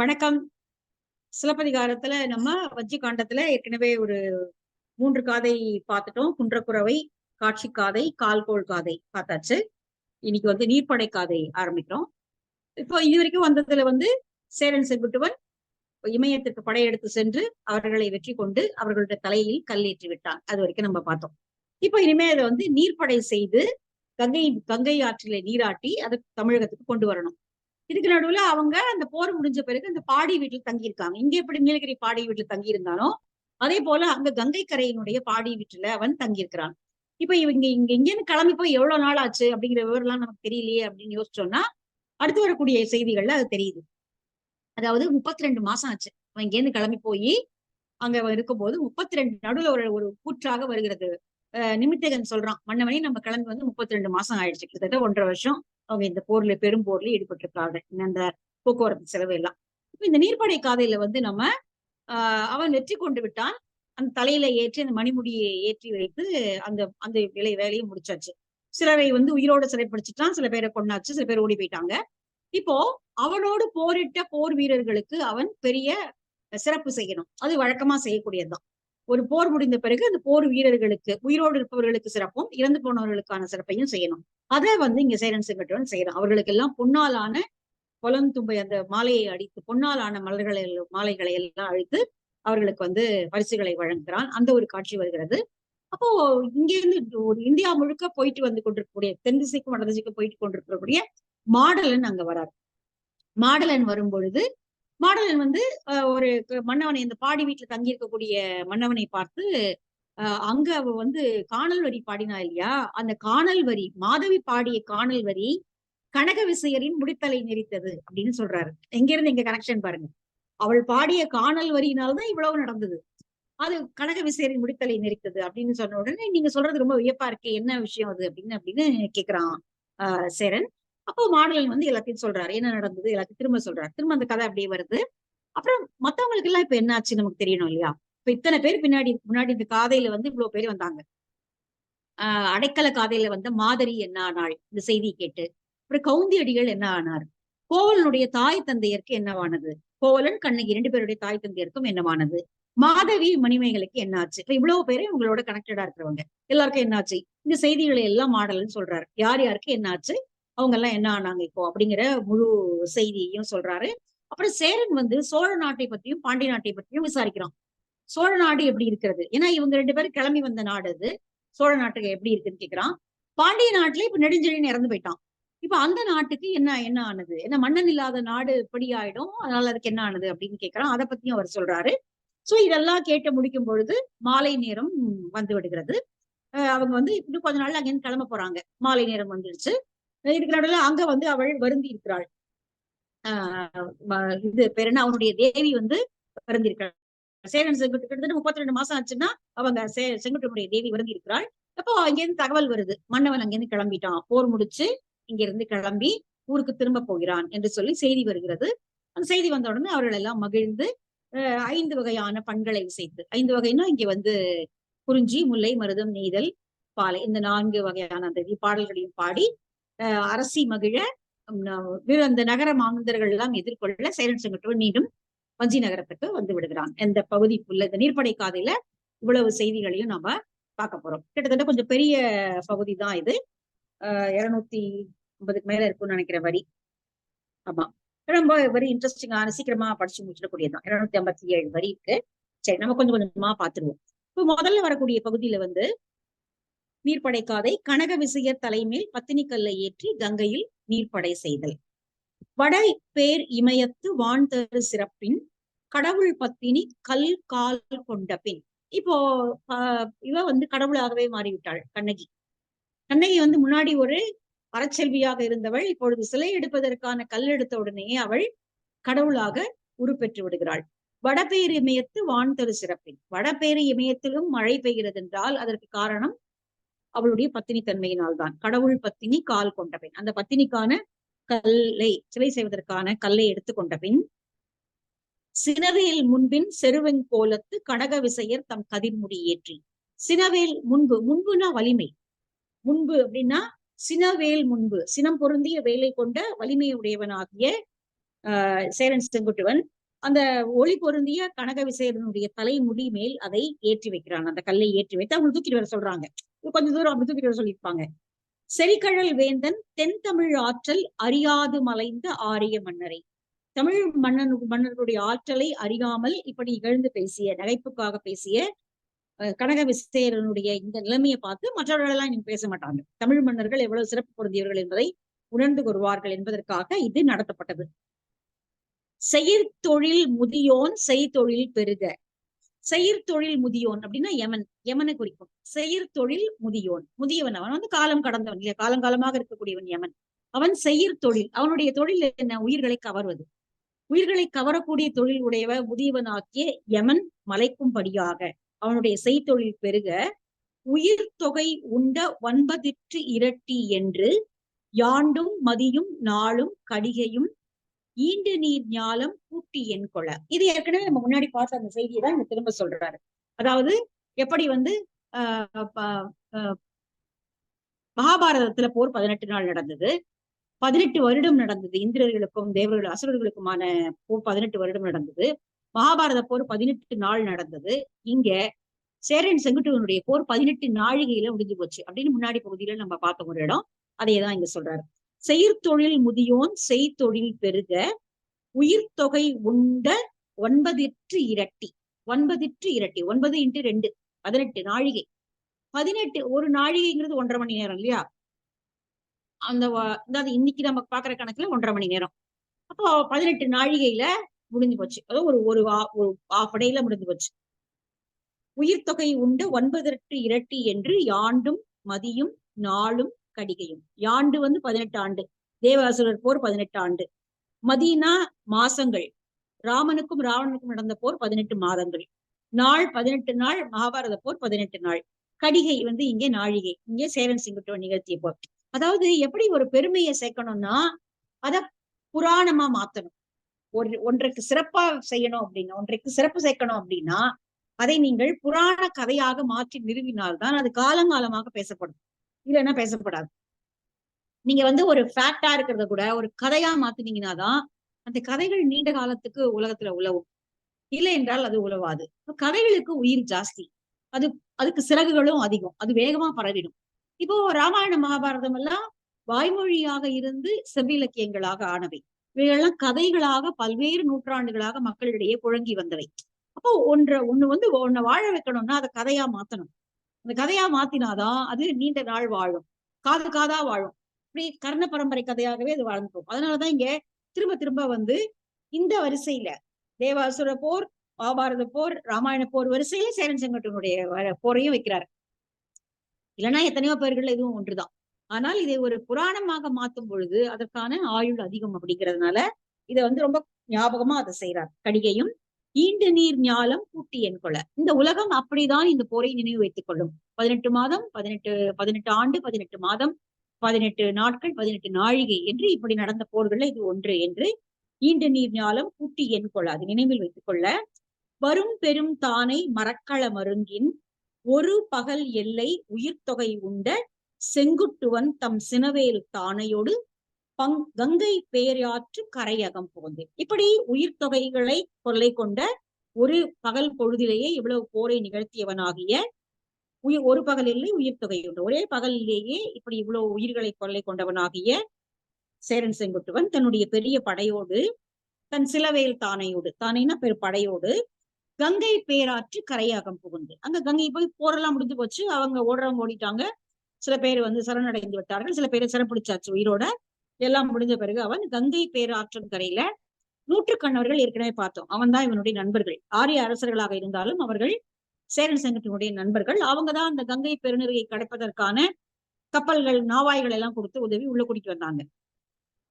வணக்கம். சிலப்பதிகாரத்துல நம்ம வஞ்சி காண்டத்துல ஏற்கனவே ஒரு 3 காதை பார்த்துட்டோம். குன்றக்குரவை, காட்சி காதை, கால்கோள் காதை பார்த்தாச்சு. இன்னைக்கு நீர்ப்படை காதை ஆரம்பிக்கிறோம். இப்போ இதுவரைக்கும் வந்ததுல சேரன் செங்குட்டுவன் இமயத்திற்கு படையெடுத்து சென்று அவர்களை வெற்றி கொண்டு அவர்களுடைய தலையில் கல்லேற்றி விட்டான். அது வரைக்கும் நம்ம பார்த்தோம். இப்போ இனிமே அதை நீர்ப்படை செய்து கங்கை கங்கை ஆற்றிலே நீராட்டி அதை தமிழகத்துக்கு கொண்டு வரணும். இதுக்கு நடுவுல அவங்க அந்த போர் முடிஞ்ச பிறகு அந்த பாடி வீட்டுல தங்கியிருக்காங்க. இங்க எப்படி நீலகிரி பாடி வீட்டுல தங்கி இருந்தானோ அதே போல அங்க கங்கை கரையினுடைய பாடி வீட்டுல அவன் தங்கியிருக்கிறான். இப்ப இவங்க இங்கிருந்து கிளம்பி போய் எவ்வளவு நாள் ஆச்சு அப்படிங்கிற விவரம் எல்லாம் நமக்கு தெரியலையே அப்படின்னு யோசிச்சோம்னா அடுத்து வரக்கூடிய செய்திகள்ல அது தெரியுது. அதாவது 32 மாசம் ஆச்சு அவன் இங்கேருந்து கிளம்பி போய் அங்க இருக்கும்போது 32 நடுவுல ஒரு ஒரு கூற்றாக வருகிறது. நிமித்தகன் சொல்றான், மன்னவனே நம்ம கிளம்பி 32 மாசம் ஆயிடுச்சு, கிட்டத்தட்ட 1.5 வருஷம் அவங்க இந்த போர்ல பெரும் போர்ல ஈடுபட்டிருக்காங்க. அந்த போக்குவரத்து செலவு எல்லாம். இப்ப இந்த நீர்ப்படை காதையில நம்ம அவன் வெற்றி கொண்டு விட்டான். அந்த தலையில ஏற்றி அந்த மணிமுடியை ஏற்றி வைத்து அந்த அந்த வேலையை முடிச்சாச்சு. சிலரை உயிரோட சிறைப்பிடிச்சிட்டான், சில பேரை கொண்டாச்சு, சில பேர் ஓடி போயிட்டாங்க. இப்போ அவனோடு போரிட்ட போர் வீரர்களுக்கு அவன் பெரிய சிறப்பு செய்யணும். அது வழக்கமா செய்யக்கூடியதுதான். ஒரு போர் முடிந்த பிறகு அந்த போர் வீரர்களுக்கு உயிரோடு இருப்பவர்களுக்கு சிறப்பும் இறந்து போனவர்களுக்கான சிறப்பையும் செய்யணும். அதை இங்க சேரன் செங்குட்டுவன் செய்யறான். அவர்களுக்கு எல்லாம் பொன்னாலான பொலந்தும்பை அந்த மாலையை அடித்து பொன்னாலான மாலைகளை எல்லாம் அழித்து அவர்களுக்கு பரிசுகளை வழங்குகிறான். அந்த ஒரு காட்சி வருகிறது. அப்போ இங்கிருந்து ஒரு இந்தியா முழுக்க போயிட்டு கொண்டிருக்கக்கூடிய தென் திசைக்கும் வட திசைக்கும் போயிட்டு கொண்டிருக்கக்கூடிய மாடலன் அங்க வரார். மாடலன் வரும் பொழுது மாடலன் ஒரு மன்னவனை இந்த பாடி வீட்டுல தங்கி இருக்கக்கூடிய மன்னவனை பார்த்து அங்க அவ காணல் வரி பாடினா இல்லையா, அந்த காணல் வரி மாதவி பாடிய காணல் வரி கனக விசையரின் முடித்தலை நெறித்தது அப்படின்னு சொல்றாரு. எங்க இருந்து எங்க கனெக்ஷன் பாருங்க. அவள் பாடிய காணல் வரியினால்தான் இவ்வளவு நடந்தது. அது கனக விசையரின் முடித்தலை நெறித்தது அப்படின்னு சொன்ன உடனே நீங்க சொல்றது ரொம்ப வியப்பா இருக்கு, என்ன விஷயம் அது அப்படின்னு கேக்குறான் சேரன். அப்போ மாடலன் எல்லாத்தையும் சொல்றாரு, என்ன நடந்தது எல்லாத்தையும் திரும்ப சொல்றாரு. திரும்ப அந்த கதை அப்படியே வருது. அப்புறம் மத்தவங்களுக்கு எல்லாம் இப்ப என்ன ஆச்சு நமக்கு தெரியணும் இல்லையா. இப்ப இத்தனை பேர் முன்னாடி இந்த காதையில இவ்வளவு பேர் வந்தாங்க. அடைக்கல காதையில மாதரி என்ன ஆனாள் இந்த செய்தி கேட்டு. அப்புறம் கவுந்தியடிகள் என்ன ஆனார், கோவலனுடைய தாய் தந்தையருக்கு என்னவானது, கோவலன் கண்ணகி 2 பேருடைய தாய் தந்தையருக்கும் என்னவானது, மாதவி மணிமேகலைக்கு என்னாச்சு. இப்ப இவ்வளவு பேரு உங்களோட கனெக்டடா இருக்கிறவங்க எல்லாருக்கும் என்னாச்சு, இந்த செய்திகளை எல்லாம் மாடல்னு சொல்றாரு. யார் யாருக்கு என்னாச்சு, அவங்க எல்லாம் என்ன ஆனாங்க இப்போ அப்படிங்கிற முழு செய்தியையும் சொல்றாரு. அப்புறம் சேரன் சோழ நாட்டை பத்தியும் பாண்டிய நாட்டை பத்தியும் விசாரிக்கிறான். சோழ நாடு எப்படி இருக்கிறது, ஏன்னா இவங்க 2 பேரும் கிளம்பி வந்த நாடு அது. சோழ நாட்டுக்கு எப்படி இருக்குன்னு கேக்குறான். பாண்டிய நாட்டுல இப்ப நெடுஞ்செழியன் இறந்து போயிட்டான். இப்ப அந்த நாட்டுக்கு என்ன என்ன ஆனது, என்ன மன்னன் இல்லாத நாடு எப்படி ஆயிடும், அதனால அதுக்கு என்ன ஆனது அப்படின்னு கேட்கிறான். அதை பத்தியும் அவர் சொல்றாரு. சோ இதெல்லாம் கேட்டு முடிக்கும் பொழுது மாலை நேரம் வந்து விடுகிறது. அவங்க இன்னும் கொஞ்ச நாள்ல அங்கிருந்து கிளம்ப போறாங்க. மாலை நேரம் வந்துடுச்சு. இதுக்கு நடுவுல அங்க அவள் வருந்தி இருக்கிறாள். இது பேர் என்ன, அவனுடைய தேவி வருந்திருக்கிறாள். சேரன் செங்குட்டு கிட்டத்தட்ட 32 மாசம் ஆச்சுன்னா அவங்க செங்குட்டுடைய தேவி வருந்தி இருக்கிறாள். அப்போ அங்கிருந்து தகவல் வருது, மன்னவன் அங்கிருந்து கிளம்பிட்டான், போர் முடிச்சு இங்க இருந்து கிளம்பி ஊருக்கு திரும்ப போகிறான் என்று சொல்லி செய்தி வருகிறது. அந்த செய்தி வந்த உடனே அவர்கள் எல்லாம் மகிழ்ந்து 5 வகையான பண்களை இசைத்து, 5 வகைன்னா இங்க குறிஞ்சி, முல்லை, மருதம், நெய்தல், பாலை, இந்த 4 வகையான அந்த பாடல்களையும் பாடி அரசி மகிழ அந்த நகர மாந்தர்கள் எல்லாம் எதிர்கொள்ள சேரன் செங்குட்டுவன் மீண்டும் வஞ்சி நகரத்துக்கு விடுகிறான். இந்த பகுதிக்குள்ள இந்த நீர்ப்படை காதையில இவ்வளவு செய்திகளையும் நாம பார்க்க போறோம். கிட்டத்தட்ட கொஞ்சம் பெரிய பகுதி தான் இது. 250 மேல இருக்கும்னு நினைக்கிற வரி. ஆமா, ரொம்ப வெரி இன்ட்ரெஸ்டிங்கான, சீக்கிரமா படிச்சு முடிச்சிடக்கூடியதுதான். 257 வரி இருக்கு. சரி, நம்ம கொஞ்சம் கொஞ்சமா பாத்துருவோம். இப்ப முதல்ல வரக்கூடிய பகுதியில நீர்ப்படை காதை கனக விசையர் தலைமேல் பத்தினி கல்லை ஏற்றி கங்கையில் நீர்ப்படை செய்தல். வடை பேர் இமயத்து வான் தரு சிறப்பின் கடவுள் பத்தினி கல் கால் கொண்ட பின். இப்போ இவ கடவுளாகவே மாறிவிட்டாள் கண்ணகி. கண்ணகி முன்னாடி ஒரு அறச்செல்வியாக இருந்தவள் இப்பொழுது சிலை எடுப்பதற்கான கல் எடுத்த உடனே அவள் கடவுளாக உருப்பெற்று விடுகிறாள். வடபேறு இமயத்து வான் தரு சிறப்பின். வடபேறு இமயத்திலும் மழை பெய்கிறது என்றால் அதற்கு காரணம் அவளுடைய பத்தினி தன்மையினால்தான். கடவுள் பத்தினி கால் கொண்ட பின், அந்த பத்தினிக்கான கல்லை சிலை செய்வதற்கான கல்லை எடுத்துக்கொண்ட பின் சினவேல் முன்பின் செருவெங் கோலத்து கனக விசையர் தம் கதிர்முடி ஏற்றி. சினவேல் முன்பு, முன்புனா வலிமை, முன்பு அப்படின்னா சினவேல் முன்பு, சினம் பொருந்திய வேலை கொண்ட வலிமையுடையவனாகிய சேரன் செங்குட்டுவன் அந்த ஒளி பொருந்திய கனக விசேடனுடைய தலைமுடி மேல் அதை ஏற்றி வைக்கிறாங்க. அந்த கல்லை ஏற்றி வைத்து அவங்க தூக்கிட்டு வர சொல்றாங்க. கொஞ்சம் தூரம் அப்படி தூக்கிட்டு வர சொல்லியிருப்பாங்க. செறிகழல் வேந்தன் தென் தமிழ் ஆற்றல் அறியாது மலைந்த ஆரிய மன்னரை, தமிழ் மன்னர்களுடைய ஆற்றலை அறியாமல் இப்படி இகழ்ந்து பேசிய, நகைப்புக்காக பேசிய கனக விசேரனுடைய இந்த நிலைமையை பார்த்து மற்றவர்கள் எல்லாம் நீங்க பேச மாட்டாங்க. தமிழ் மன்னர்கள் எவ்வளவு சிறப்பு பொருந்தியவர்கள் என்பதை உணர்ந்து கொள்வார்கள் என்பதற்காக இது நடத்தப்பட்டது. செயிர்தொழில் முதியோன் செய்தொழில் பெருக. செயிர்தொழில் முதியோன் அப்படின்னா யமன், யமனை குறிக்கும். செயிர்தொழில் முதியோன், முதியவன், அவன் வந்து காலம் கடந்தவன் இல்லையா, காலங்காலமாக இருக்கக்கூடியவன் யமன். அவன் செயிர்தொழில், அவனுடைய தொழில் என்ன, உயிர்களை கவர்வது. உயிர்களை கவரக்கூடிய தொழில் உடையவ முதியவனாக்கிய யமன் மலைக்கும்படியாக அவனுடைய செய்தொழில் பெருக உயிர் தொகை உண்ட 9 இரட்டி என்று யாண்டும் மதியும் நாளும் கடிகையும் ஈண்டு நீர் ஞாலம் கூட்டி என் கொள. இது ஏற்கனவே நம்ம முன்னாடி பார்த்த அந்த செய்தியை தான் இங்க திரும்ப சொல்றாரு. அதாவது எப்படி வந்து மகாபாரதத்துல போர் 18 நாள் நடந்தது, 18 வருடம் நடந்தது. இந்திரர்களுக்கும் தேவர்கள் அசுரர்களுக்குமான போர் 18 வருடம் நடந்தது. மகாபாரத போர் 18 நாள் நடந்தது. இங்க சேரன் செங்குட்டுவனுடைய போர் 18 நாழிகையில முடிஞ்சு போச்சு அப்படின்னு முன்னாடி பகுதியில நம்ம பார்த்த ஒரு இடம். அதையேதான் இங்க சொல்றாரு. செயிர்தொழில் முதியோன் செய்தொழில் பெருக உயிர் தொகை உண்ட 9 இரட்டி. 9 இரட்டி, 9 × 2 18 நாழிகை. 18 ஒரு நாழிகைங்கிறது 1.5 மணி நேரம் இல்லையா? அந்த இன்னைக்கு நம்ம பாக்குற கணக்குல 1.5 மணி நேரம். அப்போ 18 நாழிகையில முடிஞ்சு போச்சு. அதாவது ஒரு half a dayல முடிஞ்சு போச்சு. உயிர் தொகை உண்டு 9 இரட்டி என்று யாண்டும் மதியும் நாளும் கடிகையும். யாண்டு வந்து 18 ஆண்டு, தேவாசுரர் போர் 18 ஆண்டு. மதினா மாசங்கள், ராமனுக்கும் ராவணனுக்கும் நடந்த போர் 18 மாதங்கள். நாள் 18 நாள், மகாபாரத போர் 18 நாள். கடிகை வந்து இங்கே நாழிகை, இங்கே சேரன் செங்குட்டுவன் நிகழ்த்திய போர். அதாவது எப்படி ஒரு பெருமையை சேர்க்கணும்னா அத புராணமா மாத்தணும். ஒன்றைக்கு சிறப்பா செய்யணும் அப்படின்னா, ஒன்றைக்கு சிறப்பு சேர்க்கணும் அப்படின்னா அதை நீங்கள் புராண கதையாக மாற்றி நிறுவினால்தான் அது காலங்காலமாக பேசப்படும், இல்லைன்னா பேசப்படாது. நீங்க வந்து ஒரு ஃபேக்டா இருக்கிறத கூட ஒரு கதையா மாத்தினீங்கன்னாதான் அந்த கதைகள் நீண்ட காலத்துக்கு உலகத்துல உழவும். இல்லை என்றால் அது உழவாது. கதைகளுக்கு உயிர் ஜாஸ்தி, அதுக்கு சிறகுகளும் அதிகம், அது வேகமா பரவிடும். இப்போ ராமாயண மகாபாரதம் எல்லாம் வாய்மொழியாக இருந்து செவ்விலக்கியங்களாக ஆனவை. இவையெல்லாம் கதைகளாக பல்வேறு நூற்றாண்டுகளாக மக்களிடையே புழங்கி வந்தவை. அப்போ ஒண்ணு வாழ வைக்கணும்னா அதை கதையா மாத்தணும். அந்த கதையா மாத்தினாதான் அது நீண்ட நாள் வாழும், காது காதா வாழும். இப்படி கர்ண பரம்பரை கதையாகவே அது வாழ்ந்துடும். அதனாலதான் இங்க திரும்ப திரும்ப வந்து இந்த வரிசையில தேவாசுர போர், மகாபாரத போர், ராமாயண போர் வரிசையில சேரன் செங்குட்டுவனுடைய போரையும் வைக்கிறார். இல்லைன்னா எத்தனையோ பேர்கள் இதுவும் ஒன்றுதான். ஆனால் இதை ஒரு புராணமாக மாத்தும் பொழுது அதற்கான ஆயுள் அதிகம் அப்படிங்கிறதுனால இதை வந்து ரொம்ப ஞாபகமா அதை செய்யறார். கடிகையும் ஈண்டு நீர் ஞாலம் கூட்டி என் கொள. இந்த உலகம் அப்படிதான் இந்த போரை நினைவு வைத்துக் கொள்ளும். 18 மாதம், 18 ஆண்டு, 18 மாதம், 18 நாட்கள், 18 நாழிகை என்று இப்படி நடந்த போர்கள்ல இது ஒன்று என்று ஈண்டு நீர் ஞாலம் கூட்டி என் கொள அது நினைவில் வைத்துக் கொள்ள. வரும் பெரும் தானை மரக்கள மருங்கின் ஒரு பகல் எல்லை உயிர் தொகை உண்ட செங்குட்டுவன் தம் சினவேல் தானையோடு கங்கை பேராற்று கரையகம் புகுந்து. இப்படி உயிர் தொகைகளை கொள்ளை கொண்ட ஒரு பகல் பொழுதிலேயே இவ்வளவு போரை நிகழ்த்தியவனாகிய ஒரு பகலிலே உயிர் தொகை உண்டு, ஒரே பகலிலேயே இப்படி இவ்வளவு உயிர்களை கொள்ளை கொண்டவனாகிய சேரன் செங்குட்டுவன் தன்னுடைய பெரிய படையோடு, தன் சிலவேல் தானையோடு, தானைனா பெரு படையோடு கங்கை பேராற்று கரையாகம் புகுந்து. அங்க கங்கை போய் போரெல்லாம் முடிஞ்சு போச்சு, அவங்க ஓடுறவங்க ஓடிட்டாங்க, சில பேர் வந்து சரணடைந்து விட்டார்கள், சில பேர் சிறப்பிடிச்சாச்சு உயிரோட. எல்லாம் முடிஞ்ச பிறகு அவன் கங்கை பேராற்றும் கரையில நூற்றுக்கண்ணவர்கள் ஏற்கனவே பார்த்தோம், அவன் தான் இவனுடைய நண்பர்கள். ஆரிய அரசர்களாக இருந்தாலும் அவர்கள் சேரன் செங்குட்டுவனுடைய நண்பர்கள். அவங்கதான் அந்த கங்கை பெருநெறியை கடப்பதற்கான கப்பல்கள், நாவாய்கள் எல்லாம் கொடுத்து உதவி உள்ள கூட்டிட்டு வந்தாங்க.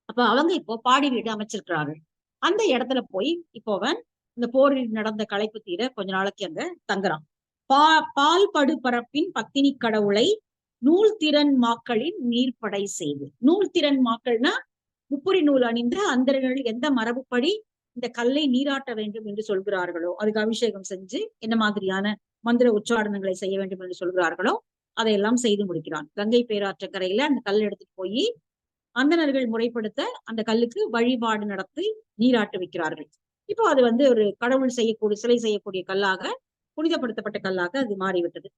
அப்ப அவங்க இப்போ பாடி வீடு அமைச்சிருக்கிறார்கள். அந்த இடத்துல போய் இப்போ அவன் இந்த போரில் நடந்த களைப்பு தீர கொஞ்ச நாளைக்கு அங்க தங்குறான். பால் படு பரப்பின் பத்தினி கடவுளை நூல் திறன் மாக்களின் நீர்ப்படை செய்து. நூல் திறன் மாக்கள்னா முப்புரி நூல் அணிந்த அந்தர்கள் எந்த மரபுப்படி இந்த கல்லை நீராட்ட வேண்டும் என்று சொல்கிறார்களோ, அதுக்கு அபிஷேகம் செஞ்சு என்ன மாதிரியான மந்திர உச்சாரணங்களை செய்ய வேண்டும் என்று சொல்கிறார்களோ அதையெல்லாம் செய்து முடிக்கிறான். கங்கை பேராற்ற கரையில அந்த கல் எடுத்துட்டு போய் அந்தணர்கள் முறைப்படுத்த அந்த கல்லுக்கு வழிபாடு நடத்தி நீராட்டு வைக்கிறார்கள். இப்போ அது வந்து ஒரு கடவுள் செய்யக்கூடிய சிலை செய்யக்கூடிய கல்லாக, புனிதப்படுத்தப்பட்ட கல்லாக அது மாறிவிட்டது.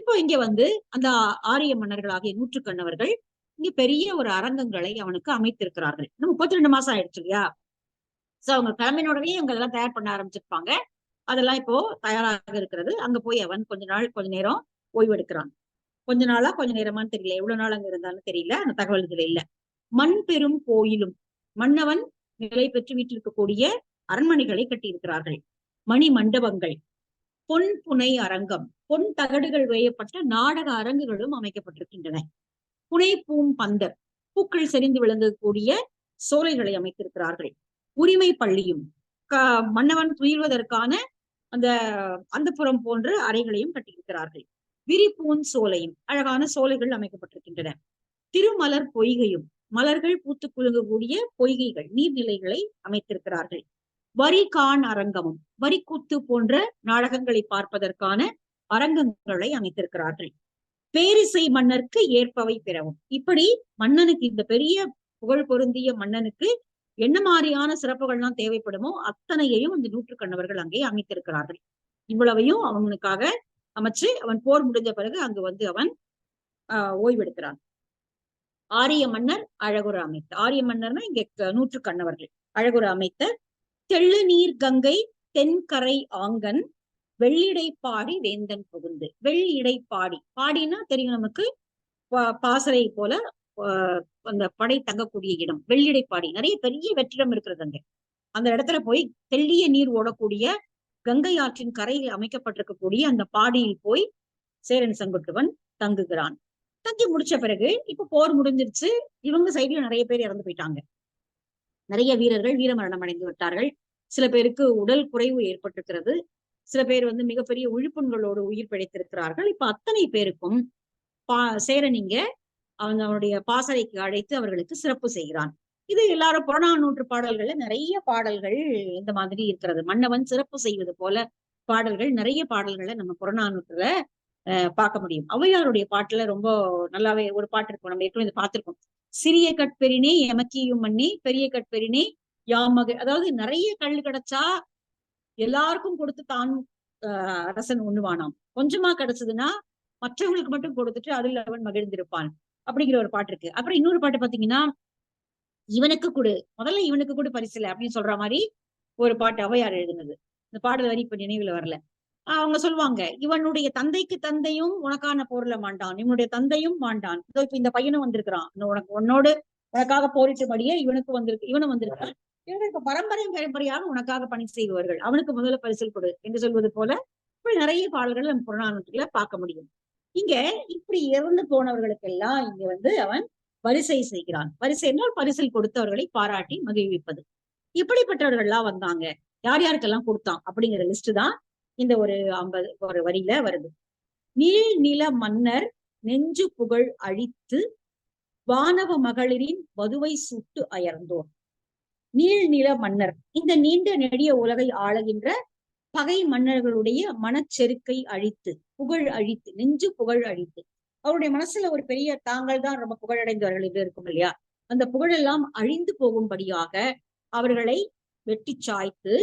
இப்போ இங்க வந்து அந்த ஆரிய மன்னர்களாகிய நூற்றுக்கண்ணவர்கள் இங்க பெரிய ஒரு அரங்கங்களை அவனுக்கு அமைத்திருக்கிறார்கள். இன்னும் 32 மாசம் ஆயிடுச்சு இல்லையா? சோ அவங்க கிளம்பினோடனே அவங்க அதெல்லாம் தயார் பண்ண ஆரம்பிச்சிருப்பாங்க. அதெல்லாம் இப்போ தயாராக இருக்கிறது. அங்க போய் அவன் கொஞ்ச நாள் கொஞ்ச நேரம் ஓய்வு எடுக்கிறான். கொஞ்ச நாளா கொஞ்ச நேரமான்னு தெரியல, எவ்வளவு நாள் அங்க இருந்தாலும் தெரியல, அந்த தகவல் இதுல இல்ல. மண் பெரும் கோயிலும், மன்னவன் நிலை பெற்று வீட்டிருக்கக்கூடிய அரண்மனைகளை கட்டியிருக்கிறார்கள். மணி மண்டபங்கள், பொன் புனை அரங்கம், பொன் தகடுகள் வேயப்பட்ட நாடக அரங்குகளும் அமைக்கப்பட்டிருக்கின்றன. புனை பூம் பந்தர், பூக்கள் செறிந்து விளங்கக்கூடிய சோலைகளை அமைத்திருக்கிறார்கள். உரிமை பள்ளியும், மன்னவன் துயில்வதற்கான அந்த அந்தப்புறம் போன்ற அறைகளையும் கட்டியிருக்கிறார்கள். விரிப்பூன் சோலையும், அழகான சோலைகள் அமைக்கப்பட்டிருக்கின்றன. திருமலர் பொய்கையும், மலர்கள் பூத்து குலுங்கக்கூடிய பொய்கைகள், நீர்நிலைகளை அமைத்திருக்கிறார்கள். வரிகான் அரங்கமும், வரிக்கூத்து போன்ற நாடகங்களை பார்ப்பதற்கான அரங்கங்களை அமைத்திருக்கிறார்கள். பேரிசை மன்னருக்கு ஏற்பவை பிறவும், இப்படி மன்னனுக்கு, இந்த பெரிய புகழ் பொருந்திய மன்னனுக்கு என்ன மாதிரியான சிறப்புகள்லாம் தேவைப்படுமோ அத்தனையையும் இந்த நூற்றுக்கண்ணவர்கள் அங்கே அமைத்திருக்கிறார்கள். இவ்வளவையும் அவனுக்காக அமைச்சு அவன் போர் முடிஞ்ச பிறகு அங்கு வந்து அவன் ஓய்வெடுக்கிறான். ஆரிய மன்னர் அழகுற அமைத்த, ஆரிய மன்னர்னா இங்க நூற்றுக்கண்ணவர்கள் அழகுற அமைத்த தெள்ளு நீர் கங்கை தென்கரை ஆங்கன் வெள்ளிடை பாடி வேந்தன் புகுந்து. வெள்ளிடை பாடி, பாடினா தெரியும் நமக்கு, பாசறை போல அந்த படை தங்கக்கூடிய இடம் வெள்ளிடை பாடி. நிறைய பெரிய வெற்றிடம் இருக்கிறது அங்க. அந்த இடத்துல போய் தெள்ளிய நீர் ஓடக்கூடிய கங்கை ஆற்றின் கரையில் அமைக்கப்பட்டிருக்கக்கூடிய அந்த பாடியில் போய் சேரன் செங்குட்டுவன் தங்குகிறான். தங்கி முடிச்ச பிறகு இப்ப போர் முடிஞ்சிருச்சு. இவங்க சைடுல நிறைய பேர் இறந்து போயிட்டாங்க. நிறைய வீரர்கள் வீரமரணம் அடைந்து விட்டார்கள். சில பேருக்கு உடல் குறைவு ஏற்பட்டிருக்கிறது. சில பேர் வந்து மிகப்பெரிய உயிர்ப்புண்களோடு உயிர் பிழைத்திருக்கிறார்கள். இப்ப அத்தனை பேருக்கும் சேரன் இங்க அவனுடைய பாசறைக்கு அழைத்து அவர்களுக்கு சிறப்பு செய்கிறான். இது எல்லாரும் புறநானூற்று பாடல்கள்ல நிறைய பாடல்கள் இந்த மாதிரி இருக்கிறது. மன்னவன் சிறப்பு செய்வது போல பாடல்கள், நிறைய பாடல்களை நம்ம புறநானூற்றுல பார்க்க முடியும். ஔவையாருடைய பாட்டுல ரொம்ப நல்லாவே ஒரு பாட்டு இருக்கும், நம்ம ஏற்கனவே பார்த்திருக்கோம். சிறிய கட்பெரினே எமக்கியும் மண்ணி பெரிய கட்பெரினே யாமக. அதாவது நிறைய கல் கிடைச்சா எல்லாருக்கும் கொடுத்து தான் அரசன் உண்ணுவானாம். கொஞ்சமா கிடைச்சதுன்னா மற்றவங்களுக்கு மட்டும் கொடுத்துட்டு அதில் அவன் மகிழ்ந்திருப்பான் அப்படிங்கிற ஒரு பாட்டு இருக்கு. அப்புறம் இன்னொரு பாட்டு பாத்தீங்கன்னா, இவனுக்கு கொடு, முதல்ல இவனுக்கு கூட பரிசுல அப்படின்னு சொல்ற மாதிரி ஒரு பாட்டு ஔவையார் எழுதுனது. இந்த பாடல் வரி இப்ப நினைவுல வரல. அவங்க சொல்லுவாங்க, இவனுடைய தந்தைக்கு தந்தையும் உனக்கான போர்ல மாண்டான், இவனுடைய தந்தையும் மாண்டான். இதோ இப்ப இந்த பையனும் வந்திருக்கிறான், உன்னோடு உனக்காக போரிட்டபடியே இவனுக்கு வந்திருக்கு, இவனும் வந்திருக்கான். இவனுக்கு பரம்பரையாக உனக்காக பணி செய்பவர்கள், அவனுக்கு முதல்ல பரிசில் கொடு என்று சொல்வது போல நிறைய பாடல்கள் நம்ம புறநானூற்றுல பார்க்க முடியும். இங்க இப்படி இறந்து போனவர்களுக்கெல்லாம் இங்க வந்து அவன் வரிசை செய்கிறான். வரிசை என்றால் பரிசில் கொடுத்தவர்களை பாராட்டி மகிழ்விப்பது. இப்படிப்பட்டவர்கள் எல்லாம் வந்தாங்க, யார் யாருக்கெல்லாம் கொடுத்தான் அப்படிங்கிற லிஸ்ட் தான் இந்த ஒரு 50 ஒரு வரியில வருது. நீள் நில மன்னர் நெஞ்சு புகழ் அழித்து வானவ மகளிரின் வதுவை சுட்டு அயர்ந்தோர். நீள் நில மன்னர், இந்த நீண்ட நெடிய உலகை ஆளுகின்ற பகை மன்னர்களுடைய மனச்செருக்கை அழித்து, புகழ் அழித்து, நெஞ்சு புகழ் அழித்து, அவருடைய மனசுல ஒரு பெரிய தாங்கள் தான் ரொம்ப புகழடைந்தவர்கள் என்று இருக்கும் இல்லையா, அந்த புகழெல்லாம் அழிந்து போகும்படியாக அவர்களை வெட்டி சாய்த்து,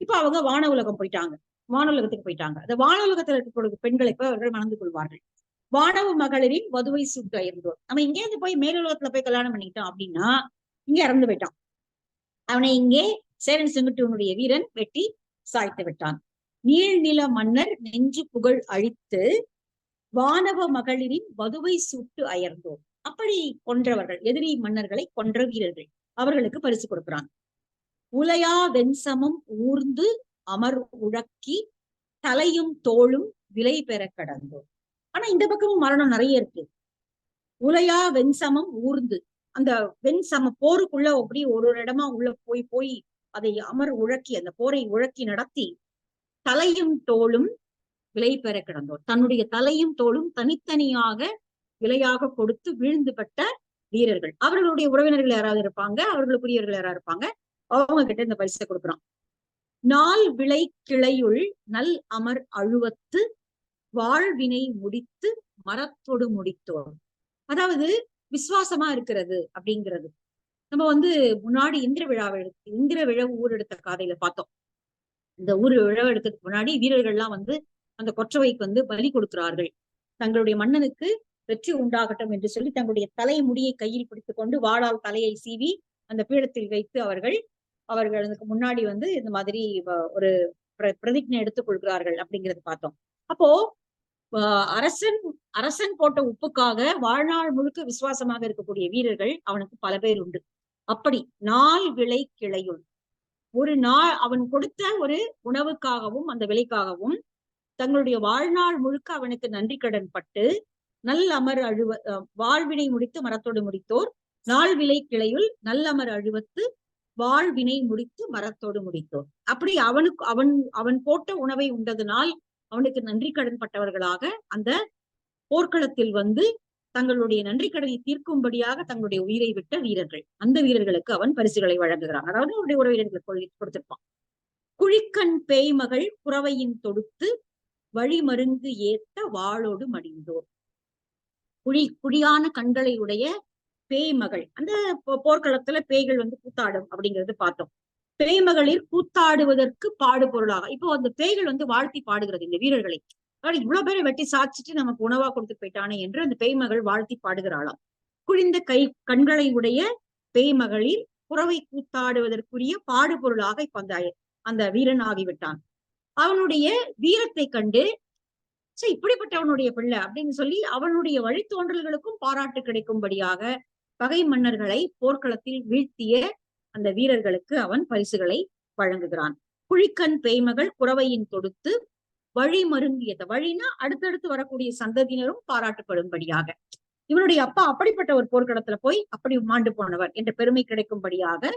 இப்ப அவங்க வான உலகம் போயிட்டாங்க, வானுலகத்துக்கு போயிட்டாங்க. அந்த வானுலகத்துல இருக்கக்கூடிய பெண்களை போய் அவர்கள் மணந்து கொள்வார்கள். வானவ மகளிரின் வதுவை சுட்டு அயர்ந்தோர். நம்ம இங்கே இருந்து போய் மேலுலகத்துல போய் கல்யாணம் பண்ணிக்கிட்டோம் அப்படின்னா இங்க இறந்து போயிட்டான். அவனை இங்கே சேரன் செங்குட்டுவனுடைய வீரன் வெட்டி சாய்த்து விட்டான். நீழ்நில மன்னர் நெஞ்சு புகழ் அழித்து வானவ மகளிரின் வதுவை சுட்டு அயர்ந்தோர். அப்படி கொன்றவர்கள், எதிரி மன்னர்களை கொன்ற வீரர்கள், அவர்களுக்கு பரிசு கொடுக்கிறான். உலையா வெண்சமம் ஊர்ந்து அமர் உழக்கி தலையும் தோளும் விலை பெற கடந்தோர். ஆனா இந்த பக்கமும் மரணம் நிறைய இருக்கு. உலையா வெண்சமம் ஊர்ந்து, அந்த வெண்சம போருக்குள்ள அப்படி ஒரு இடமா உள்ள போய் போய் அதை அமர் உழக்கி, அந்த போரை உழக்கி நடத்தி தலையும் தோளும் விலை பெற கிடந்தோர். தன்னுடைய தலையும் தோளும் தனித்தனியாக விலையாக கொடுத்து வீழ்ந்து பட்ட வீரர்கள். அவர்களுடைய உறவினர்கள் யாராவது இருப்பாங்க, அவர்களுக்குரியவர்கள் யாராவது இருப்பாங்க, அவங்க கிட்ட இந்த பரிசை கொடுக்குறான். நாள் விளை கிளையுள் நல் அமர் அழுவத்து வாழ்வினை முடித்து மரத்தொடு முடித்தோர். அதாவது விசுவாசமா இருக்கிறது அப்படிங்கிறது. நம்ம வந்து முன்னாடி இந்திர விழா ஊர் எடுத்த காதையில பார்த்தோம். இந்த ஊர் விழா எடுத்ததுக்கு முன்னாடி வீரர்கள்லாம் வந்து அந்த கொற்றவைக்கு வந்து பலி கொடுக்கிறார்கள். தங்களுடைய மன்னனுக்கு வெற்றி உண்டாகட்டும் என்று சொல்லி தங்களுடைய தலைமுடியை கையில் பிடித்துக் கொண்டு வாளால் தலையை சீவி அந்த பீடத்தில் வைத்து அவர்களுக்கு முன்னாடி வந்து இந்த மாதிரி ஒரு பிரதிஜை எடுத்துக் கொள்கிறார்கள் அப்படிங்கறது பார்த்தோம். அப்போ அரசன் அரசன் போட்ட உப்புக்காக வாழ்நாள் முழுக்க விசுவாசமாக இருக்கக்கூடிய வீரர்கள் அவனுக்கு பல பேர் உண்டு. அப்படி நாள் விலை கிளையுள் ஒரு நாள் அவன் கொடுத்த ஒரு உணவுக்காகவும் அந்த விலைக்காகவும் தங்களுடைய வாழ்நாள் முழுக்க அவனுக்கு நன்றி கடன் பட்டு நல்லமர் வாழ்வினை முடித்து மரத்தோடு முடித்தோர் நாள் விலை கிளையுள் நல்லமர் அழுவத்து வாழ்வினை முடித்து மரத்தோடு முடித்தோர். அப்படி அவன் போட்ட உணவை உண்டதனால் அவனுக்கு நன்றி கடன் பட்டவர்களாக அந்த போர்க்களத்தில் வந்து தங்களுடைய நன்றி கடனை தீர்க்கும்படியாக தங்களுடைய உயிரை விட்ட வீரர்கள், அந்த வீரர்களுக்கு அவன் பரிசுகளை வழங்குகிறான். அதாவது அவருடைய உறவினர்களுக்கு கொடுத்திருப்பான். குழிக்கண் பேய்மகள் குறவையின் தொடுத்து வழிமருங்கு ஏத்த வாளோடு மடிந்தோர். குழியான கண்களை உடைய பேய்மகள், அந்த போர்க்களத்துல பேய்கள் வந்து கூத்தாடும் அப்படிங்கறது பார்த்தோம். பேய்மகளிர் கூத்தாடுவதற்கு பாடு பொருளாக இப்போ அந்த பேய்கள் வந்து வாழ்த்தி பாடுகிறது இந்த வீரர்களை. இவ்வளவு பேரை வெட்டி சாச்சிட்டு நமக்கு உணவா கொடுத்து போயிட்டானே என்று அந்த பேய்மகள் வாழ்த்தி பாடுகிறாளாம். குழிந்த கண்களை உடைய பேய்மகளிர் புறவை கூத்தாடுவதற்குரிய பாடு பொருளாக இப்ப அந்த வீரன் ஆகிவிட்டான். அவனுடைய வீரத்தை கண்டு இப்படிப்பட்டவனுடைய பிள்ளை அப்படின்னு சொல்லி அவனுடைய வழித்தோன்றல்களுக்கும் பாராட்டு கிடைக்கும்படியாக பகை மன்னர்களை போர்க்களத்தில் வீழ்த்திய அந்த வீரர்களுக்கு அவன் பரிசுகளை வழங்குகிறான். குழிக்கண் பேய்மகள் குறவையின் தொடுத்து வழி மருங்கியத, வழினா அடுத்தடுத்து வரக்கூடிய சந்ததியினரும் பாராட்டுப்படும்படியாக இவனுடைய அப்பா அப்படிப்பட்ட ஒரு போர்க்களத்துல போய் அப்படி மாண்டு போனவர் என்ற பெருமை கிடைக்கும்படியாக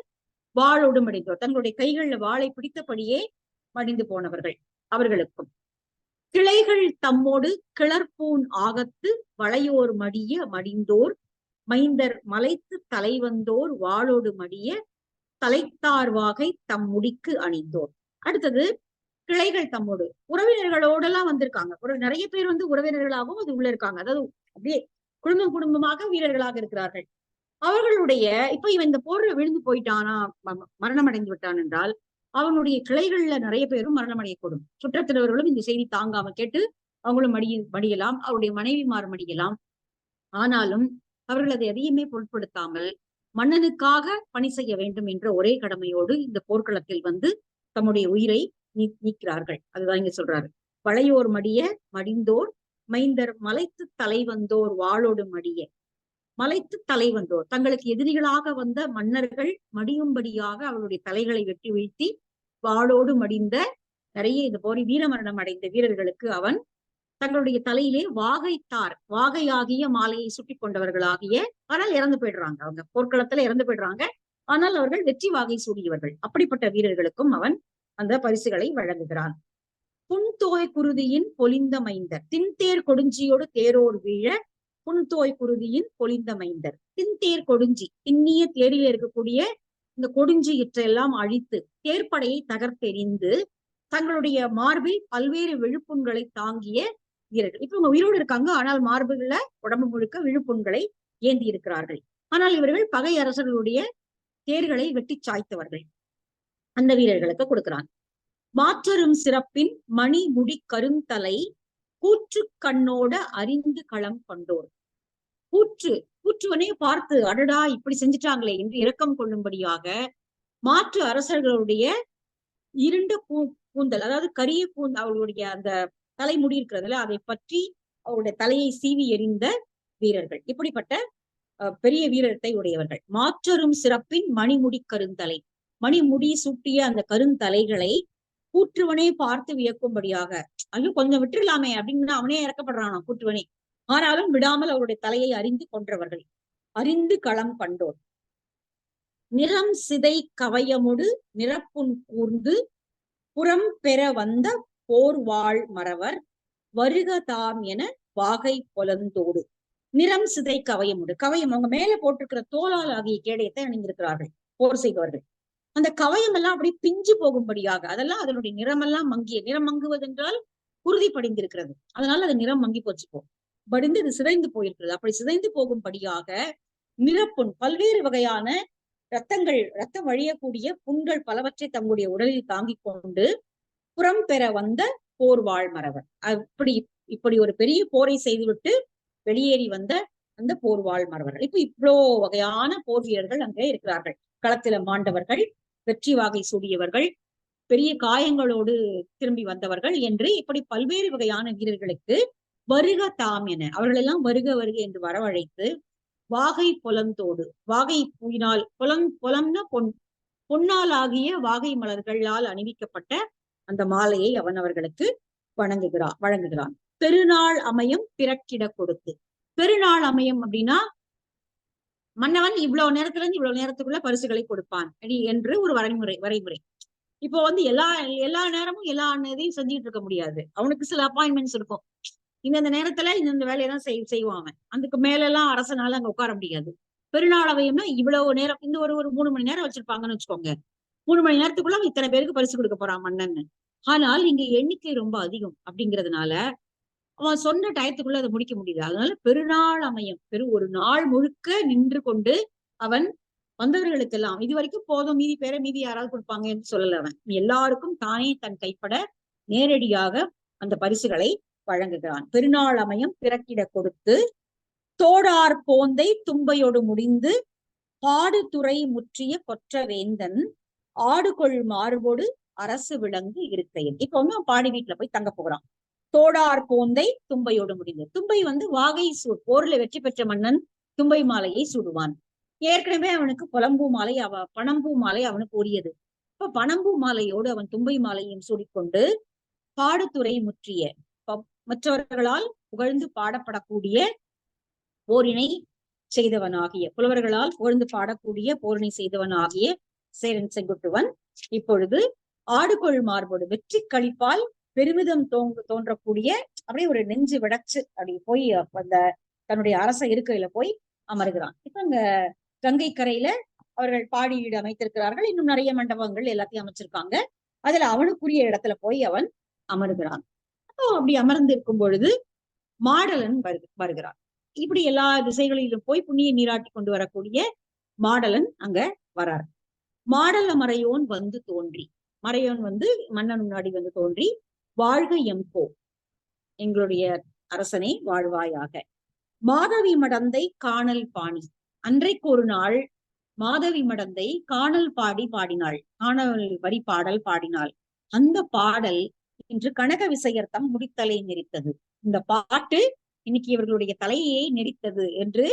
வாளோடு மடிந்தோர், தங்களுடைய கைகள்ல வாளை பிடித்தபடியே மடிந்து போனவர்கள் அவர்களுக்கும். கிளைகள் தம்மோடு கிளர்பூன் ஆகத்து வளையோர் மடிய மடிந்தோர் மைந்தர் மலைத்து தலைவந்தோர் வாளோடு மடிய தலைத்தார்வாகை தம் முடிக்கு அணிந்தோர். அடுத்தது கிளைகள் தம்மோடு உறவினர்களோடெல்லாம் வந்திருக்காங்க. ஒரு நிறைய பேர் வந்து உறவினர்களாகவும் அது உள்ள இருக்காங்க. அதாவது அப்படியே குடும்பமாக வீரர்களாக இருக்கிறார்கள். அவர்களுடைய இப்ப இவன் இந்த போர்ல விழுந்து போயிட்டானா, மரணம் அடைந்து விட்டான் என்றால் அவனுடைய கிளைகள்ல நிறைய பேரும் மரணம் அடையக்கூடும். சுற்றத்தினர்களும் இந்த செய்தி தாங்காம கேட்டு அவங்களும் மடியலாம், அவருடைய மனைவிமார் மடியலாம். ஆனாலும் அவர்கள் அதை எதையுமே பொருட்படுத்தாமல் மன்னனுக்காக பணி செய்ய வேண்டும் என்ற ஒரே கடமையோடு இந்த போர்க்களத்தில் வந்து தம்முடைய உயிரை நீக்கிறார்கள். அதுதான் இங்க சொல்றாரு. வளையோர் மடிய மடிந்தோர் மைந்தர் மலைத்து தலை வந்தோர் வாளோடு மடிய. மலைத்து தலை வந்தோர் தங்களுக்கு எதிரிகளாக வந்த மன்னர்கள் மடியும்படியாக அவருடைய தலைகளை வெட்டி வீழ்த்தி வாளோடு மடிந்த நிறைய இந்த போரி வீரமரணம் அடைந்த வீரர்களுக்கு அவன் தங்களுடைய தலையிலே வாகையாகிய மாலையை சுட்டி கொண்டவர்களாகிய, ஆனால் இறந்து போயிடுறாங்க, அவங்க போர்க்களத்துல இறந்து போயிடுறாங்க. ஆனால் அவர்கள் வெற்றி வாகை சூடியவர்கள். அப்படிப்பட்ட வீரர்களுக்கும் அவன் அந்த பரிசுகளை வழங்குகிறான். புன்தோய் குருதியின் பொலிந்த மைந்தர் தின்தேர் கொடுஞ்சியோடு தேரோர் வீழ புன்தோய் குருதியின் பொலிந்த மைந்தர். தின்தேர் கொடுஞ்சி, திண்ணிய தேரில் இருக்கக்கூடிய இந்த கொடுஞ்சி இற்றையெல்லாம் அழித்து தேர்ப்படையை தகர்த்தெறிந்து தங்களுடைய மார்பில் பல்வேறு விழுப்புண்களை தாங்கிய வீரர்கள். இப்ப இவங்க உயிரோடு இருக்காங்க, ஆனால் மார்புகள உடம்பு முழுக்க விழுப்புண்களை ஏந்தி இருக்கிறார்கள். ஆனால் இவர்கள் பகை அரசர்களுடைய தேர்களை வெட்டி சாய்த்தவர்கள். அந்த வீரர்களுக்கு கொடுக்கிறான். மாற்றரும் சிறப்பின் மணி முடி கருந்தலை கூற்று கண்ணோட அறிந்து களம் கொண்டோர். கூற்றுவனே பார்த்து அடடா இப்படி செஞ்சுட்டாங்களே என்று இரக்கம் கொள்ளும்படியாக மாற்று அரசர்களுடைய இருண்ட கூந்தல், அதாவது கரிய அவர்களுடைய அந்த தலைமுடி இருக்கிறதுல அதை பற்றி அவருடைய தலையை சீவி எறிந்த வீரர்கள். இப்படிப்பட்ட பெரிய வீரத்தை உடையவர்கள். மாற்றரும் சிறப்பின் மணிமுடி கருந்தலை, மணிமுடி சூட்டிய அந்த கருந்தலைகளை கூற்றுவனே பார்த்து வியக்கும்படியாக, ஐயோ கொஞ்சம் விட்டுலாமே அப்படின்னு அவனே இறக்கப்படுறானா கூற்றுவனே. ஆனாலும் விடாமல் அவருடைய தலையை அறிந்து கொன்றவர்கள். அறிந்து களம் கண்டோர். நிறம் சிதை கவயமுடு நிறப்புண் கூர்ந்து புறம் பெற வந்த போர்வாள் மறவர் வருக தாம் என வாகை பொலந்தோடு. நிறம் சிதை கவயமுடு, கவயம் அவங்க மேல போட்டிருக்கிற தோலால் ஆகிய கேடயத்தை அணிந்திருக்கிறார்கள் போர் செய்பவர்கள். அந்த கவயம் எல்லாம் அப்படி பிஞ்சு போகும்படியாக, அதெல்லாம் அதனுடைய நிறமெல்லாம் மங்கிய, நிறம் மங்குவதென்றால் உறுதி படிந்திருக்கிறது, அதனால அது நிறம் மங்கி போச்சுப்போம். படிந்து இது சிதைந்து போயிருக்கிறது. அப்படி சிதைந்து போகும்படியாக நிறப்புண், பல்வேறு வகையான ரத்தம் வழியக்கூடிய புண்கள் பலவற்றை தங்களுடைய உடலில் தாங்கிக் கொண்டு புறம் பெற வந்த போர் வாழ் மறவர். இப்படி ஒரு பெரிய போரை செய்துவிட்டு வெளியேறி வந்த அந்த போர் வாழ் மறவர்கள். இப்ப இவ்வளோ வகையான போர் வீரர்கள் அங்கே இருக்கிறார்கள். களத்தில மாண்டவர்கள், வெற்றி வாகை சூடியவர்கள், பெரிய காயங்களோடு திரும்பி வந்தவர்கள் என்று இப்படி பல்வேறு வகையான வீரர்களுக்கு வருக தாம் என அவர்களெல்லாம் வருக வருக என்று வரவழைத்து வாகை புலந்தோடு, வாகை பூயினால், புலம்னா பொன்னால் ஆகிய வாகை மலர்களால் அணிவிக்கப்பட்ட அந்த மாலையை அவன் அவர்களுக்கு வழங்குகிறான். பெருநாள் அமையும் பிறக்கிட கொடுத்து. பெருநாள் அமையும் அப்படின்னா மன்னவன் இவ்வளவு நேரத்துல இருந்து இவ்வளவு நேரத்துக்குள்ள பரிசுகளை கொடுப்பான் என்று ஒரு வரைமுறை. இப்போ எல்லா நேரமும் எல்லா இதையும் செஞ்சுட்டு இருக்க முடியாது. அவனுக்கு சில அப்பாயின்மெண்ட்ஸ் இருக்கும். இந்த நேரத்துல இந்த வேலையெல்லாம் செய்வான். அதுக்கு மேல எல்லாம் அரசனால அங்க உட்கார முடியாது. பெருநாள் அவையும்னா இவ்வளவு நேரம், இந்த ஒரு 3 மணி நேரம் வச்சிருப்பாங்கன்னு வச்சுக்கோங்க. 3 மணி நேரத்துக்குள்ள அவன் இத்தனை பேருக்கு பரிசு கொடுக்க போறான் மன்னன். ஆனால் இங்க எண்ணிக்கை ரொம்ப அதிகம் அப்படிங்கிறதுனால அவன் சொன்ன டயத்துக்குள்ள அதை முடிக்க முடியுது. அதனால பெருநாள் அமையும், ஒரு நாள் முழுக்க நின்று கொண்டு அவன் வந்தவர்களுக்கெல்லாம் இது வரைக்கும் போதும், மீதி யாராவது கொடுப்பாங்க என்று சொல்லல. அவன் எல்லாருக்கும் தானே தன் கைப்பட நேரடியாக அந்த பரிசுகளை வழங்குகிறான். பெருநாள் அமையும் பிறக்கிட கொடுத்து தோடார் போந்தை தும்பையோடு முடிந்து பாடுதுறை முற்றிய கொற்ற வேந்தன் ஆடுகொள் மார்போடு அரசு விலங்கு இருக்கையில். இப்ப வந்து பாடி வீட்டுல போய் தங்க போகிறான். தோடார் போந்தை தும்பையோடு முடிந்து, தும்பை வந்து வாகை போர்ல வெற்றி பெற்ற மன்னன் தும்பை மாலையை சூடுவான். ஏற்கனவே அவனுக்கு பணம்பூ மாலை அவனுக்கு உரியது. இப்ப பணம்பூ மாலையோடு அவன் தும்பை மாலையும் சூடிக்கொண்டு பாடுதுறை முற்றிய, மற்றவர்களால் புகழ்ந்து பாடப்படக்கூடிய போரினை செய்தவனாகிய, புலவர்களால் புகழ்ந்து பாடக்கூடிய போரினை செய்தவனாகிய சேரன் செங்குட்டுவன் இப்பொழுது ஆடுகொள் மார்போடு வெற்றி களிப்பால் பெருமிதம் தோன்றக்கூடிய அப்படியே ஒரு நெஞ்சு விடச்சு அப்படி போய் அந்த தன்னுடைய அரச இருக்கையில போய் அமர்கிறான். இப்ப அங்க கங்கை கரையில அவர்கள் பாடி வீடு அமைத்திருக்கிறார்கள். இன்னும் நிறைய மண்டபங்கள் எல்லாத்தையும் அமைச்சிருக்காங்க. அதுல அவனுக்குரிய இடத்துல போய் அவன் அமர்கிறான். அப்போ அப்படி அமர்ந்து இருக்கும் பொழுது மாடலன் வருகிறான். இப்படி எல்லா திசைகளிலும் போய் புண்ணிய நீராட்டி கொண்டு வரக்கூடிய மாடலன் அங்க வரார். மாடல மறையோன் வந்து தோன்றி, மறையோன் வந்து மன்னன் முன்னாடி வந்து தோன்றி, வாழ்க எம்போ, எங்களுடைய அரசனை வாழ்வாயாக. மாதவி மடந்தை காணல் பாணி, அன்றைக்கு ஒரு நாள் மாதவி மடந்தை காணல் பாடினாள், காணல் வரி பாடல் பாடினாள். அந்த பாடல் இன்று கனக விசையர்த்தம் முடித்தலை நெறித்தது. இந்த பாட்டு இன்னைக்கு இவர்களுடைய தலையை நெறித்தது என்று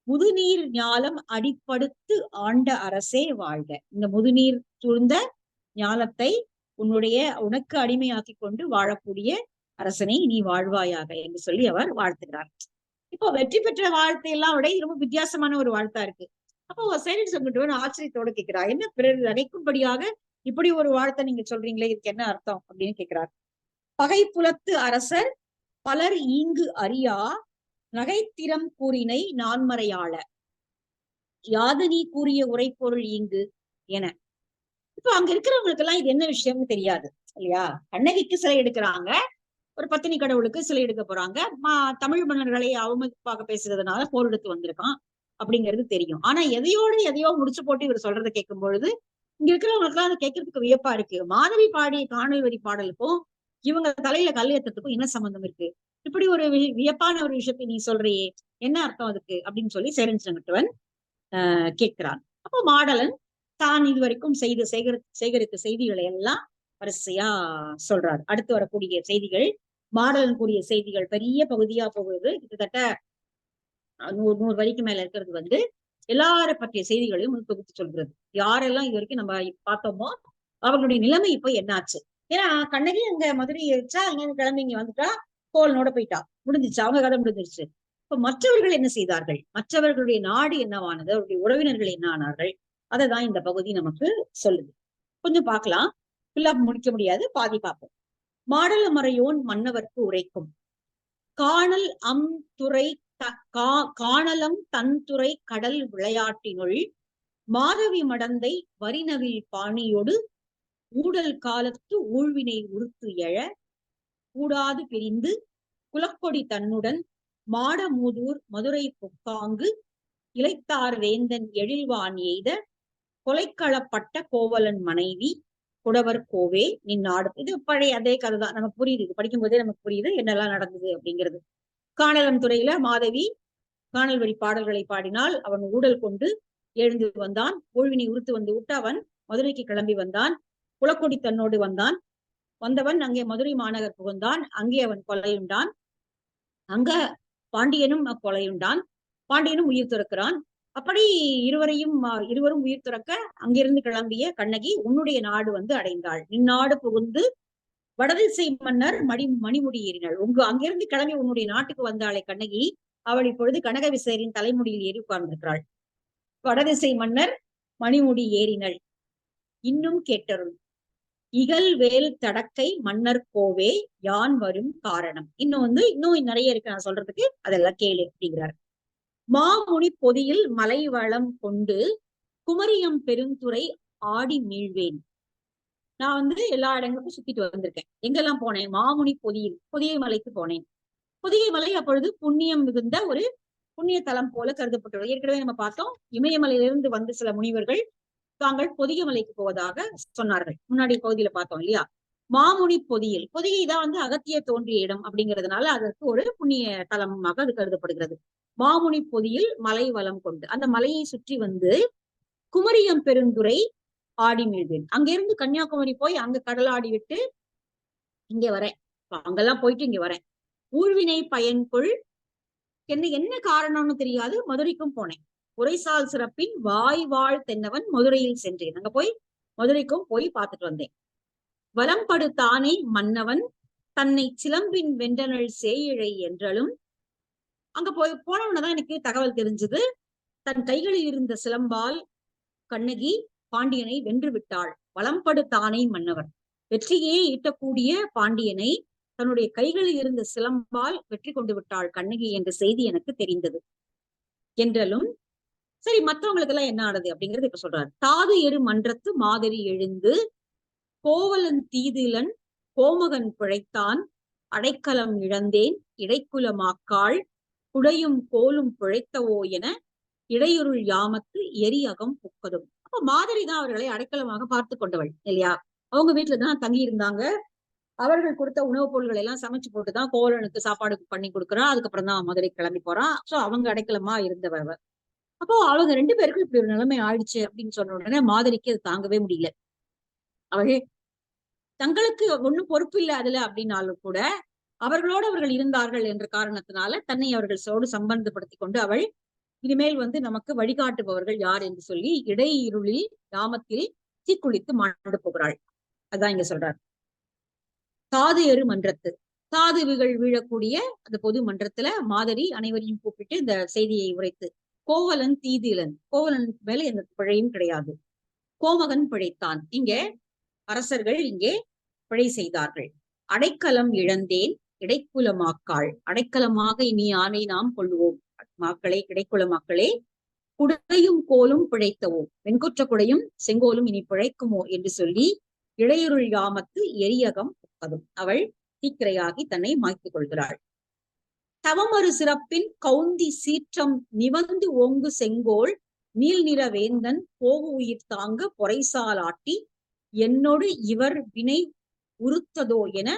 முதுநீர் ஞாலம் அடிப்படுத்து ஆண்ட அரசே வாழ்க. இந்த முதுநீர் சூழ்ந்த ஞாலத்தை உனக்கு அடிமையாக்கி கொண்டு வாழக்கூடிய அரசனை நீ வாழ்வாயாக என்று சொல்லி அவர் வாழ்த்துகிறார். இப்போ வெற்றி பெற்ற வாழ்த்தையெல்லாம் விட ரொம்ப வித்தியாசமான ஒரு வாழ்த்தா இருக்கு. அப்போ சேரன் செங்குட்டுவன் ஆச்சரியத்தோடு கேட்கிறார், என்ன பிறர் நகைக்கும்படியாக இப்படி ஒரு வாழ்த்தை நீங்க சொல்றீங்களே, இதுக்கு என்ன அர்த்தம் அப்படின்னு கேட்கிறார். பகை புலத்து அரசர் பலர் ஈங்கு அறியா நகைத்திறம் கூறினை நான்மறையாள யாது நீ கூறிய உரைப்பொருள் ஈங்கு என. இப்ப அங்க இருக்கிறவங்களுக்கு எல்லாம் இது என்ன விஷயம்னு தெரியாது இல்லையா. கண்ணகிக்கு சிலை எடுக்கிறாங்க, ஒரு பத்தினி கடவுளுக்கு சிலை எடுக்க போறாங்க. தமிழ் மன்னர்களை அவமதிப்பாக பேசுறதுனால போர் எடுத்து வந்திருக்கான் அப்படிங்கிறது தெரியும். ஆனா எதையோ முடிச்சு போட்டு இவர் சொல்றதை கேட்கும் பொழுது இங்க இருக்கிறவங்களுக்கு எல்லாம் அதை கேட்கறதுக்கு வியப்பா இருக்கு. மாதவி பாடிய காணல் வரி பாடலுக்கும் இவங்க தலையில கல் ஏற்றத்துக்கும் என்ன சம்பந்தம் இருக்கு, இப்படி ஒரு வியப்பான ஒரு விஷயத்தை நீ சொல்றியே, என்ன அர்த்தம் அதுக்கு அப்படின்னு சொல்லி சேரன் செங்குட்டுவன் கேட்கிறான். அப்போ மாடலன் தான் இதுவரைக்கும் சேகரித்த செய்திகளை எல்லாம் வரிசையா சொல்றாரு. அடுத்து வரக்கூடிய செய்திகள், மாடலன் கூறிய செய்திகள் பெரிய பகுதியா போகுது. கிட்டத்தட்ட 100 வரிக்கு மேல இருக்கிறது வந்து எல்லாரை பற்றிய செய்திகளையும் தொகுத்து சொல்கிறது. யாரெல்லாம் இது வரைக்கும் நம்ம பார்த்தோமோ அவர்களுடைய நிலைமை இப்போ என்னாச்சு. ஏன்னா கண்ணகி அங்க மதுரை வச்சா அங்க கிளம்பி இங்க வந்துட்டா, கோலனோட போயிட்டா, முடிஞ்சிச்சு, அவங்க கதை முடிஞ்சிருச்சு. இப்ப மற்றவர்கள் என்ன செய்தார்கள், மற்றவர்களுடைய நாடு என்னவானது, அவருடைய உறவினர்கள் என்ன ஆனார்கள், அதை தான் இந்த பகுதி நமக்கு சொல்லுது. கொஞ்சம் பார்க்கலாம், ஃபுல்லா முடிக்க முடியாது, பாதி பார்ப்போம். மாடல மறையோன் மன்னவர்க்கு உரைக்கும் காணல் துறை காணலம் தன்துறை கடல் விளையாட்டினுள் மாதவி மடந்தை வரினவில் பாணியோடு ஊடல் காலத்து ஊழ்வினை உறுத்து எழ கூடாது பிரிந்து குலக்கொடி தன்னுடன் மாடமூதூர் மதுரை புக்காங்கு இளைத்தார் வேந்தன் எழில்வான் எய்த கொலைக்களப்பட்ட கோவலன் மனைவி குடவர் கோவே நின்னாடு. இது பழைய அதே கதை தான், நமக்கு புரியுது. இது படிக்கும் போதே நமக்கு புரியுது என்னெல்லாம் நடந்தது அப்படிங்கிறது. காணலம் துறையில மாதவி காணல் வழி பாடல்களை பாடினால் அவன் ஊடல் கொண்டு எழுந்து வந்தான். ஊழ்வினை உறுத்து வந்து விட்டு அவன் மதுரைக்கு கிளம்பி வந்தான். குலக்கொடி தன்னோடு வந்தவன் அங்கே மதுரை மாநகர் புகுந்தான். அங்கே அவன் கொலையுண்டான். அங்க பாண்டியனும் கொலையுண்டான். பாண்டியனும் உயிர் துறக்கிறான். அப்படி இருவரும் உயிர் துறக்க அங்கிருந்து கிளம்பிய கண்ணகி உன்னுடைய நாடு வந்து அடைந்தாள். இந்நாடு புகுந்து வடதிசை மன்னர் மணிமுடி ஏறினாள். அங்கிருந்து கிளம்பி உன்னுடைய நாட்டுக்கு வந்தாளே கண்ணகி, அவள் இப்பொழுது கனக விசேரின் தலைமுடியில் ஏறி உட்கார்ந்திருக்கிறாள். வடதிசை மன்னர் மணிமுடி ஏறினள். இன்னும் கேட்டருள் இகழ்வேல் தடக்கை மன்னர் கோவே யான் வரும் காரணம். இன்னும் நிறைய இருக்கு நான் சொல்றதுக்கு, அதெல்லாம் கேளு அப்படிங்கிறார். மாமுனி பொதியில் மலை வளம் கொண்டு குமரியம் பெருந்துறை ஆடி மீழ்வேன். நான் வந்து எல்லா இடங்களுக்கும் சுத்திட்டு வந்திருக்கேன். எங்கெல்லாம் போனேன்? மாமுனி பொதிகை மலைக்கு போனேன். பொதிகை மலை அப்பொழுது புண்ணியம் மிகுந்த ஒரு புண்ணிய தலம் போல கருதப்பட்டுள்ளது. ஏற்கனவே நம்ம பார்த்தோம், இமயமலையிலிருந்து வந்து சில முனிவர்கள் தாங்கள் பொதிகை மலைக்கு போவதாக சொன்னார்கள். முன்னாடி பகுதியில பார்த்தோம் இல்லையா? மாமுனி பொதிகை தான் வந்து அகத்திய தோன்றிய இடம் அப்படிங்கிறதுனால அதற்கு ஒரு புண்ணிய தலமாக அது கருதப்படுகிறது. மாமுனி பொதியில் மலை வளம் கொண்டு அந்த மலையை சுற்றி வந்து குமரியம் பெருந்துறை ஆடி மீழ்வேன். அங்கிருந்து கன்னியாகுமரி போய் அங்க கடலாடி விட்டு இங்க வரேன். அங்கெல்லாம் போயிட்டு இங்க வரேன். ஊழ்வினை பயன்கொள் என்ன காரணம்னு தெரியாது, மதுரைக்கும் போனேன். உரைசால் சிறப்பின் வாய்வாழ் தென்னவன் மதுரையில் சென்றேன். அங்க போய் மதுரைக்கும் போய் பார்த்துட்டு வந்தேன். வலம்படு தானே மன்னவன் தன்னை சிலம்பின் வென்றனள் சேயிழை என்றாலும் அங்க போனவனதான் எனக்கு தகவல் தெரிஞ்சது. தன் கைகளில் இருந்த சிலம்பால் கண்ணகி பாண்டியனை வென்று விட்டாள். வலம்படு தானே மன்னவர், வெற்றியே ஈட்டக்கூடிய பாண்டியனை தன்னுடைய கைகளில் இருந்த சிலம்பால் வெற்றி கொண்டு விட்டாள் கண்ணகி என்ற செய்தி எனக்கு தெரிந்தது என்றாலும் சரி, மற்றவங்களுக்கு எல்லாம் என்ன ஆனது அப்படிங்கிறது இப்ப சொல்றாரு. தாது எரு மன்றத்து மாதிரி எழுந்து கோவலன் தீதிலன் கோமகன் பிழைத்தான் அடைக்கலம் இழந்தேன் இடைக்குலமாக்காள் குடையும் கோலும் பிழைத்தவோ என இடையுருள் யாமத்து எரியகம் புக்கதும். அப்ப மாதிரி தான் அவர்களை அடைக்கலமாக பார்த்து கொண்டவள் இல்லையா? அவங்க வீட்டுலதான் தங்கி இருந்தாங்க. அவர்கள் கொடுத்த உணவுப் பொருள்கள் எல்லாம் சமைச்சு போட்டுதான் கோவலனுக்கு சாப்பாடு பண்ணி கொடுக்குறான். அதுக்கப்புறம் தான் மதுரை கிளம்பி போறான். சோ அவங்க அடைக்கலமா இருந்தவ. அப்போ அவங்க 2 பேருக்கும் இப்படி ஒரு நிலைமை ஆயிடுச்சு அப்படின்னு சொன்ன உடனே மாதிரிக்கு அது தாங்கவே முடியல. அவர்கள் தங்களுக்கு ஒண்ணும் பொறுப்பு இல்லை அதுல அப்படின்னாலும் கூட அவர்களோடு அவர்கள் இருந்தார்கள் என்ற காரணத்தினால தன்னை அவர்களோடு சம்பந்தப்படுத்தி கொண்டு அவள் இனிமேல் வந்து நமக்கு வழிகாட்டுபவர்கள் யார் என்று சொல்லி இடையிருளில் யாமத்தில் தீக்குளித்து மாண்டு போகிறாள். அதான் இங்க சொல்றார். தாது எரு மன்றத்து, தாதுவிகள் வீழக்கூடிய அந்த பொது மன்றத்துல மாதரி அனைவரையும் கூப்பிட்டு இந்த செய்தியை உரைத்து, கோவலன் தீதிலன், கோவலன் மேல எந்த பிழையும் கிடையாது, கோமகன் பிழைத்தான், இங்கே அரசர்கள் இங்கே பிழை செய்தார்கள், அடைக்கலம் இழந்தேன் இடைக்குலமாக்காள், அடைக்கலமாக இனி யானை நாம் கொள்வோம் மாக்களே, கிடைக்குல மக்களே, குடையும் கோலும் பிழைத்தவோம், வெண்குற்ற குடையும் செங்கோலும் இனி பிழைக்குமோ என்று சொல்லி இடையுருள் யாமத்து எரியகம் புக்கதும், அவள் தீக்கிரையாகி தன்னை மாய்த்துக் கொள்கிறாள். தவமறு சிறப்பின் கவுந்தி சீற்றம் நிவந்து ஓங்கு செங்கோல் நீல் நிற வேந்தன் போகு உயிர் தாங்க பொறைசால் ஆட்டி என்னோடு இவர் வினை உறுத்ததோ என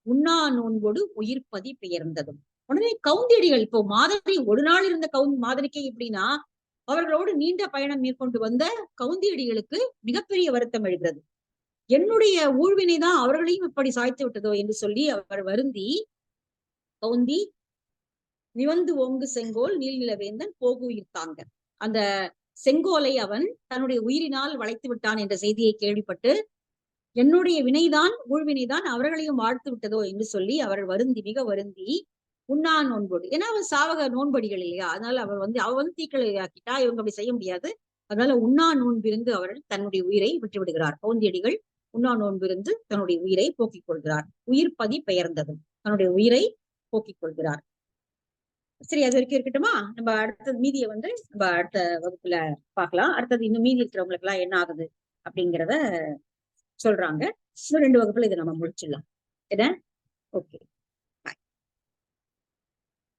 உண்ணா நோன்போடு உயிர்ப்பதி பெயர்ந்ததும். உடனே கவுந்தியடிகள், இப்போ மாதிரி ஒரு நாள் இருந்த மாதிரிக்கே இப்படின்னா அவர்களோடு நீண்ட பயணம் மேற்கொண்டு வந்த கவுந்தியடிகளுக்கு மிகப்பெரிய வருத்தம் எழுகிறது. என்னுடைய ஊழ்வினை தான் அவர்களையும் இப்படி சாய்த்து விட்டதோ என்று சொல்லி அவர் வருந்தி, கவுந்தி நிவந்து ஓங்கு செங்கோல் நீல்நிலவேந்தன் போகு உயிர் தாங்க, அந்த செங்கோலை அவன் தன்னுடைய உயிரினால் வளைத்து விட்டான் என்ற செய்தியை கேள்விப்பட்டு என்னுடைய வினைதான் ஊழ்வினைதான் அவர்களையும் வாழ்த்து விட்டதோ என்று சொல்லி அவர் வருந்தி மிக வருந்தி உண்ணா நோன்போடு, ஏன்னா அவன் சாவக நோன்படிகள் இல்லையா, அதனால அவ வந்து தீக்கிரையாக்கிட்டா, இவங்க அப்படி செய்ய முடியாது, அதனால உண்ணா நோன்பிருந்து அவர்கள் தன்னுடைய உயிரை விட்டு விடுகிறார். கவுந்தியடிகள் உண்ணா நோன்பிருந்து தன்னுடைய உயிரை போக்கிக் கொள்கிறார். உயிர்ப்பதி பெயர்ந்ததும் தன்னுடைய உயிரை போக்கிக் கொள்கிறார். சரி, அது வரைக்கும் இருக்கட்டுமா? நம்ம அடுத்தது மீதியை வந்து நம்ம அடுத்த வகுப்புல பார்க்கலாம். அடுத்தது இன்னும் மீதி இருக்கிறவங்களுக்கு எல்லாம் என்ன ஆகுது அப்படிங்கிறத சொல்றாங்க. இன்னும் 2 வகுப்புல இதை நம்ம முடிச்சிடலாம். என்ன? ஓகே.